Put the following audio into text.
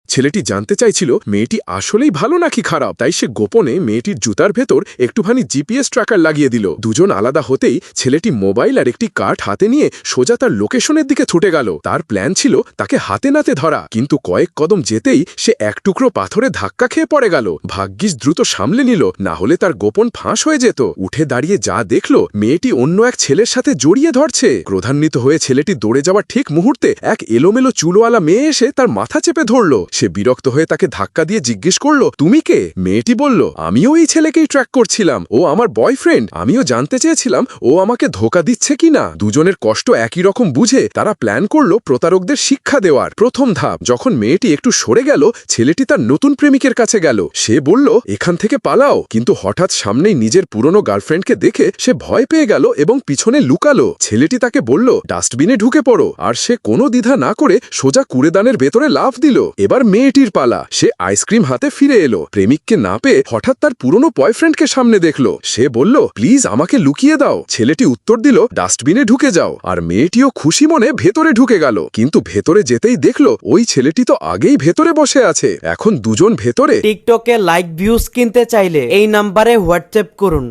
ছেলেটি জানতে চাইছিল মেয়েটি আসলেই ভালো নাকি খারাপ, তাই সে গোপনে মেয়েটির জুতার ভেতর একটুখানি জিপিএস ট্র্যাকার লাগিয়ে দিল। দুজন আলাদা হতেই ছেলেটি মোবাইল আর একটি কার্ড হাতে নিয়ে সোজা তার লোকেশনের দিকে ছুটে গেল। তার প্ল্যান ছিল তাকে হাতে নাতে ধরা, কিন্তু কয়েক কদম যেতেই সে এক টুকরো পাথরে ধাক্কা খেয়ে পড়ে গেল। ভাগ্যিস দ্রুত সামলে নিল, না হলে তার গোপন ফাঁস হয়ে যেত। উঠে দাঁড়িয়ে যা দেখল মেয়েটি অন্য এক ছেলের সাথে জড়িয়ে ধরছে। ক্রোধান্বিত হয়ে ছেলেটি দৌড়ে যাওয়ার ঠিক মুহূর্তে এক এলোমেলো চুলওয়ালা মেয়ে এসে তার মাথা চেপে ধরল। সে বিরক্ত হয়ে তাকে ধাক্কা দিয়ে জিজ্ঞেস করল, তুমি কে? মেয়েটি বলল, আমিও এই ছেলেকেই ট্র্যাক করছিলাম, ও আমার বয়ফ্রেন্ড। আমিও জানতে চেয়েছিলাম ও আমাকে ধোঁকা দিচ্ছে কিনা। দুজনের কষ্ট একই রকম বুঝে তারা প্ল্যান করল প্রতারকদের শিক্ষা দেওয়ার। প্রথম ধাপ, যখন মেয়েটি একটু সরে গেল, ছেলেটি তার নতুন প্রেমিকের কাছে গেল। সে বলল, এখান থেকে পালাও, কিন্তু হঠাৎ সামনেই নিজের পুরনো গার্লফ্রেন্ডকে দেখে সে ভয় পেয়ে গেল এবং পিছনে লুকালো। ছেলেটি তাকে বলল, ডাস্টবিনে ঢুকে পড়ো, আর সে কোনো দ্বিধা না করে সোজা কুড়েদানের ভেতরে লাফ দিল। এবার মেয়েটির পালা। সে আইসক্রিম হাতে ফিরে এলো। প্রেমিককে না পেয়ে হঠাৎ তার পুরনো বয়ফ্রেন্ডকে সামনে দেখল। সে বলল, প্লিজ আমাকে লুকিয়ে দাও। ছেলেটি উত্তর দিল, ডাস্টবিনে ঢুকে যাও। আর মেয়েটিও খুশি মনে ভেতরে ঢুকে গেল। কিন্তু ভেতরে যেতেই দেখল ওই ছেলেটি তো আগেই ভেতরে বসে আছে। এখন দুজন ভেতরে। টিকটকে লাইক ভিউজ কিনতে চাইলে এই নাম্বারে হোয়াটসঅ্যাপ করুন।